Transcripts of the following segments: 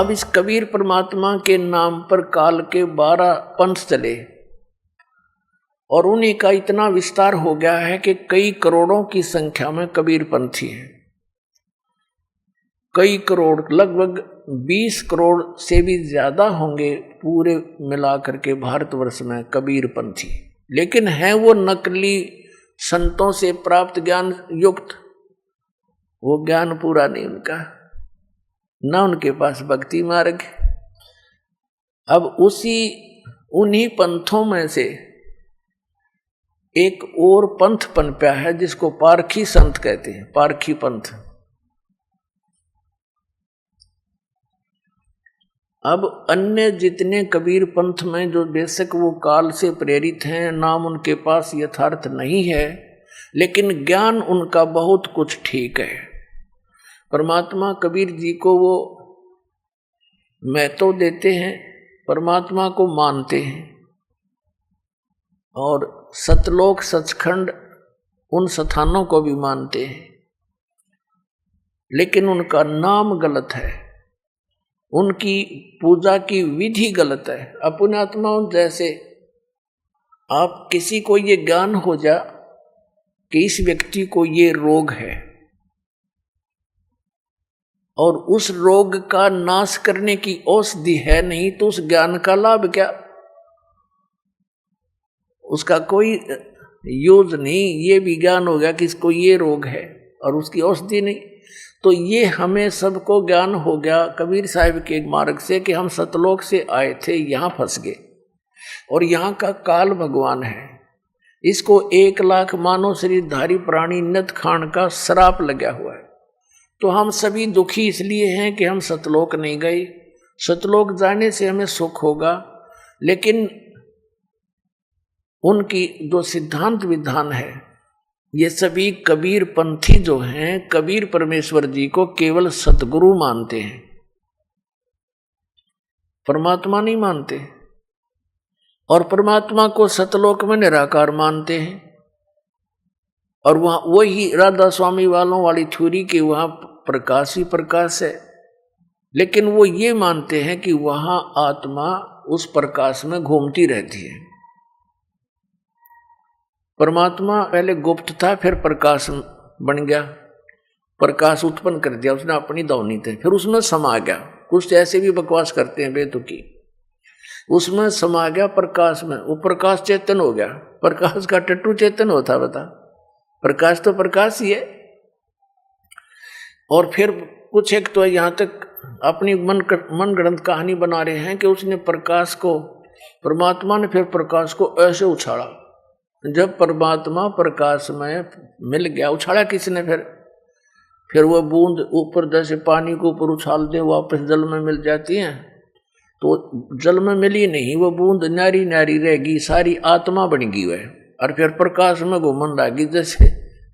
अब इस कबीर परमात्मा के नाम पर काल के 12 पंथ चले और उन्हीं का इतना विस्तार हो गया है कि कई करोड़ों की संख्या में कबीर पंथी हैं। कई करोड़, लगभग 20 करोड़ से भी ज्यादा होंगे पूरे मिलाकर के भारतवर्ष में कबीर पंथी। लेकिन हैं वो नकली संतों से प्राप्त ज्ञान युक्त, वो ज्ञान पूरा नहीं उनका, ना उनके पास भक्ति मार्ग। अब उन्हीं पंथों में से एक और पंथ पनपा है जिसको पारखी संत कहते हैं, पारखी पंथ। अब अन्य जितने कबीर पंथ में जो बेशक वो काल से प्रेरित हैं, नाम उनके पास यथार्थ नहीं है, लेकिन ज्ञान उनका बहुत कुछ ठीक है। परमात्मा कबीर जी को वो महत्व देते हैं, परमात्मा को मानते हैं और सतलोक सचखंड उन स्थानों को भी मानते हैं, लेकिन उनका नाम गलत है, उनकी पूजा की विधि गलत है। अपने आत्माओं जैसे आप किसी को ये ज्ञान हो जा कि इस व्यक्ति को ये रोग है और उस रोग का नाश करने की औषधि है नहीं, तो उस ज्ञान का लाभ क्या, उसका कोई यूज नहीं। ये भी ज्ञान हो गया कि इसको ये रोग है और उसकी औषधि नहीं, तो ये हमें सबको ज्ञान हो गया कबीर साहिब के मार्ग से कि हम सतलोक से आए थे, यहाँ फंस गए और यहाँ का काल भगवान है। इसको 1 लाख मानव शरीरधारी प्राणी नित खान का श्राप लगा हुआ है। तो हम सभी दुखी इसलिए हैं कि हम सतलोक नहीं गए। सतलोक जाने से हमें सुख होगा, लेकिन उनकी जो सिद्धांत विधान है, ये सभी कबीर पंथी जो हैं, कबीर परमेश्वर जी को केवल सतगुरु मानते हैं, परमात्मा नहीं मानते। और परमात्मा को सतलोक में निराकार मानते हैं। और वहां वही राधा स्वामी वालों वाली थ्योरी की वहां प्रकाश ही प्रकाश है, लेकिन वो ये मानते हैं कि वहां आत्मा उस प्रकाश में घूमती रहती है। परमात्मा पहले गुप्त था, फिर प्रकाश बन गया, प्रकाश उत्पन्न कर दिया उसने अपनी दौनी थे, फिर उसमें समा गया। कुछ ऐसे भी बकवास करते हैं बेतुकी, उसमें समा गया प्रकाश में, वो प्रकाश चेतन हो गया। प्रकाश का टट्टू चेतन होता, बता, प्रकाश तो प्रकाश ही है। और फिर कुछ एक तो यहाँ तक अपनी मन गढ़ंत कहानी बना रहे हैं कि उसने प्रकाश को, परमात्मा ने फिर प्रकाश को ऐसे उछाला। जब परमात्मा प्रकाश में मिल गया, उछाला किसने? फिर वह बूंद ऊपर, जैसे पानी को ऊपर उछाल दे वापस जल में मिल जाती है, तो जल में मिली नहीं, वो बूंद न्यारी न्यारी रहेगी, सारी आत्मा बन गई वह, और फिर प्रकाश में घूमन लगी। जैसे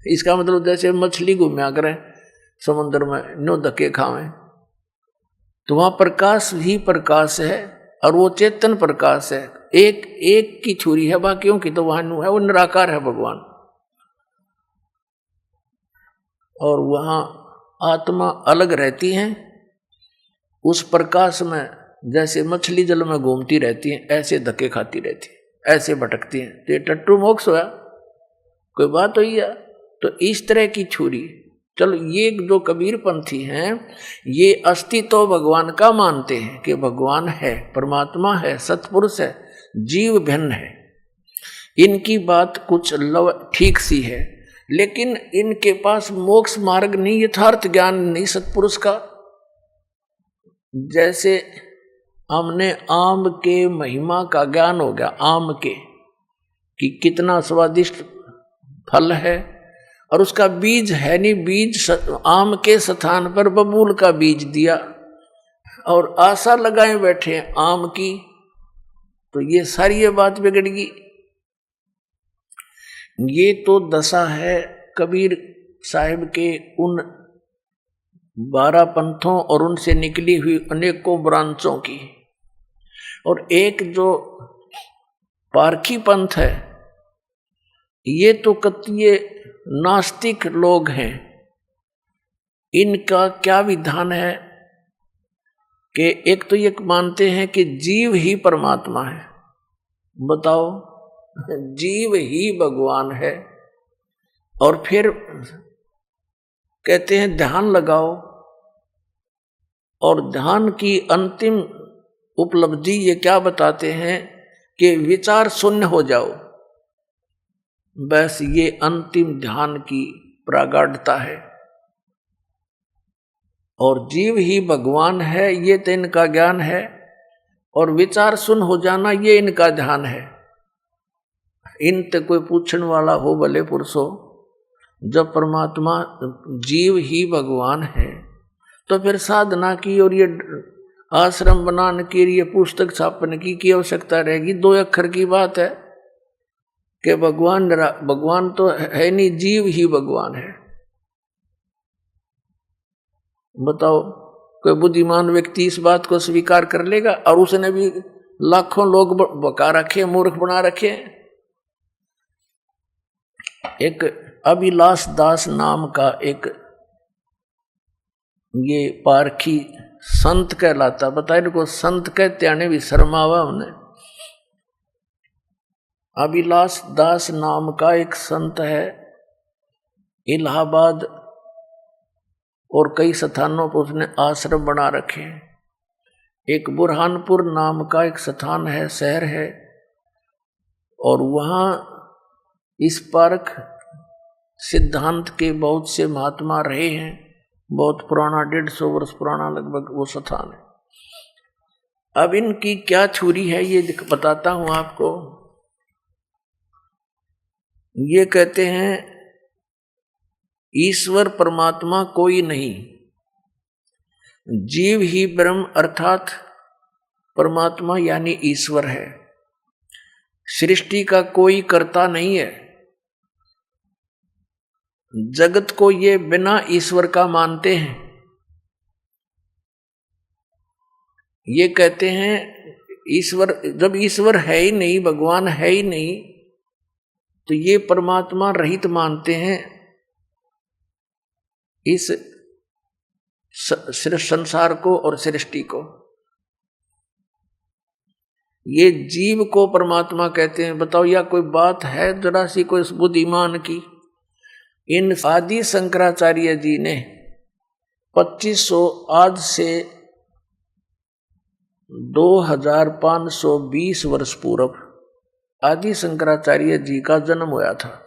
इसका मतलब जैसे मछली घूमया करें समुद्र में, नो धक्के खावें, तो वहाँ प्रकाश ही प्रकाश है और वो चेतन प्रकाश है। एक की छुरी है, बाकियों की तो वहां है, वो निराकार है भगवान। और वहां आत्मा अलग रहती है उस प्रकाश में, जैसे मछली जल में घूमती रहती है, ऐसे धक्के खाती रहती है, ऐसे भटकती है। तो ये टट्टू मोक्ष हुआ, कोई बात हुई है? तो इस तरह की छुरी, चलो ये जो कबीर पंथी हैं, ये अस्तित्व भगवान का मानते हैं कि भगवान है, परमात्मा है, सतपुरुष है, जीव भिन्न है। इनकी बात कुछ ठीक सी है, लेकिन इनके पास मोक्ष मार्ग नहीं, यथार्थ ज्ञान नहीं सतपुरुष का। जैसे हमने आम के महिमा का ज्ञान हो गया, आम के कि कितना स्वादिष्ट फल है, और उसका बीज है नहीं, बीज आम के स्थान पर बबूल का बीज दिया और आशा लगाए बैठे हैं आम की, तो ये सारी ये बात बिगड़ गई। ये तो दशा है कबीर साहिब के उन 12 पंथों और उनसे निकली हुई अनेकों ब्रांचों की। और एक जो पारखी पंथ है, ये तो कतिये नास्तिक लोग हैं। इनका क्या विधान है कि एक तो ये मानते हैं कि जीव ही परमात्मा है, बताओ, जीव ही भगवान है। और फिर कहते हैं ध्यान लगाओ, और ध्यान की अंतिम उपलब्धि ये क्या बताते हैं कि विचार शून्य हो जाओ, बस ये अंतिम ध्यान की प्रागाढ़ता है। और जीव ही भगवान है ये तो इनका ज्ञान है, और विचार शून्य हो जाना ये इनका ध्यान है। इन ते कोई पूछने वाला हो भले पुरुषो, जब परमात्मा जीव ही भगवान है तो फिर साधना की और ये आश्रम बनाने के लिए पुस्तक छापने की आवश्यकता रहेगी? 2 अक्षर की बात है कि भगवान तो है नहीं, जीव ही भगवान है। बताओ, कोई बुद्धिमान व्यक्ति इस बात को स्वीकार कर लेगा? और उसने भी लाखों लोग बका रखे, मूर्ख बना रखे। एक अभिलाष दास नाम का एक ये पारखी संत कहलाता, बताए इनको संत कहते आने भी शर्मावा उन्हें। अभिलाष दास नाम का एक संत है, इलाहाबाद और कई स्थानों पर उसने आश्रम बना रखे हैं। एक बुरहानपुर नाम का एक स्थान है, शहर है, और वहाँ इस पारक सिद्धांत के बहुत से महात्मा रहे हैं। बहुत पुराना, 150 वर्ष पुराना लगभग वो स्थान है। अब इनकी क्या छुरी है ये बताता हूं आपको। ये कहते हैं ईश्वर परमात्मा कोई नहीं, जीव ही ब्रह्म अर्थात परमात्मा यानी ईश्वर है। सृष्टि का कोई कर्ता नहीं है। जगत को ये बिना ईश्वर का मानते हैं। ये कहते हैं ईश्वर, जब ईश्वर है ही नहीं, भगवान है ही नहीं, तो ये परमात्मा रहित मानते हैं इस संसार को और सृष्टि को। ये जीव को परमात्मा कहते हैं। बताओ, या कोई बात है जरा सी कोई बुद्धिमान की? इन आदि शंकराचार्य जी ने 2500 आज से 2520 वर्ष पूर्व आदि शंकराचार्य जी का जन्म हुआ था,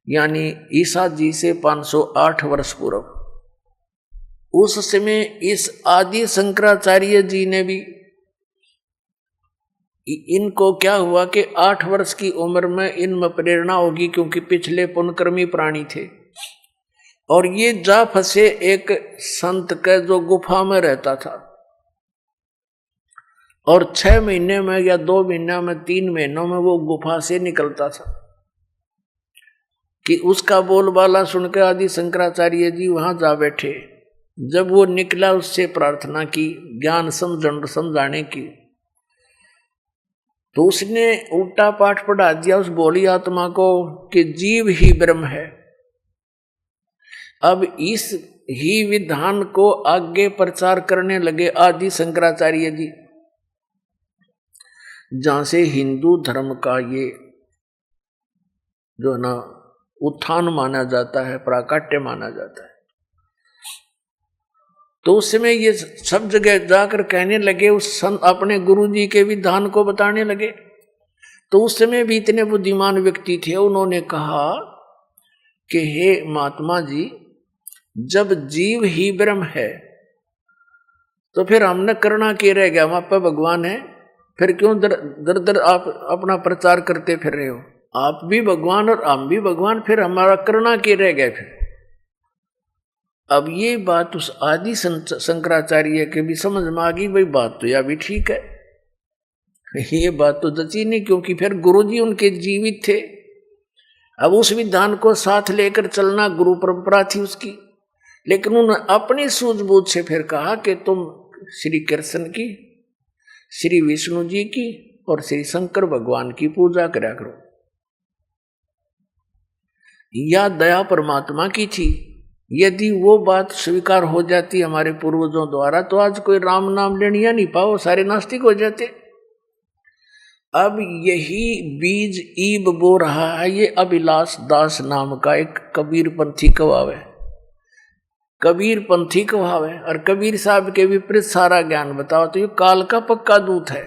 यानी ईसा जी से 508 वर्ष पूर्व। उस समय इस आदि शंकराचार्य जी ने भी, इनको क्या हुआ कि 8 वर्ष की उम्र में इनमें प्रेरणा होगी, क्योंकि पिछले पुण्यकर्मी प्राणी थे, और ये जा फंसे एक संत के जो गुफा में रहता था, और 6 महीने में या 2 महीने में 3 महीनों में वो गुफा से निकलता था। कि उसका बोलबाला सुनकर आदि शंकराचार्य जी वहां जा बैठे। जब वो निकला, उससे प्रार्थना की ज्ञान समझाने की, तो उसने उल्टा पाठ पढ़ा दिया उस बोली आत्मा को कि जीव ही ब्रह्म है। अब इस ही विधान को आगे प्रचार करने लगे आदि शंकराचार्य जी, जहां से हिंदू धर्म का ये जो ना उत्थान माना जाता है, प्राकट्य माना जाता है। तो उस समय ये सब जगह जाकर कहने लगे, उस अपने गुरु जी के विधान को बताने लगे। तो उस समय भी इतने बुद्धिमान व्यक्ति थे, उन्होंने कहा कि हे महात्मा जी, जब जीव ही ब्रह्म है तो फिर हमने करना क्या रह गया? हम आप भगवान है, फिर क्यों दर दर आप अपना प्रचार करते फिर रहे हो? आप भी भगवान और हम भी भगवान, फिर हमारा करना क्या रह गया? फिर अब ये बात उस आदि शंकराचार्य के भी समझ में आ गई, भाई बात तो यह भी ठीक है, ये बात तो जची नहीं, क्योंकि फिर गुरुजी उनके जीवित थे। अब उस विधान को साथ लेकर चलना गुरु परंपरा थी उसकी, लेकिन उन्होंने अपनी सूझबूझ से फिर कहा कि तुम श्री कृष्ण की, श्री विष्णु जी की और श्री शंकर भगवान की पूजा करा करो। या दया परमात्मा की थी, यदि वो बात स्वीकार हो जाती हमारे पूर्वजों द्वारा तो आज कोई राम नाम लेने नहीं पाओ, सारे नास्तिक हो जाते। अब यही बीज ईब बो रहा है ये अभिलाष दास नाम का एक कबीर पंथी कवाव है। कबीर पंथी कवाव है और कबीर साहब के विपरीत सारा ज्ञान बताओ, तो ये काल का पक्का दूत है।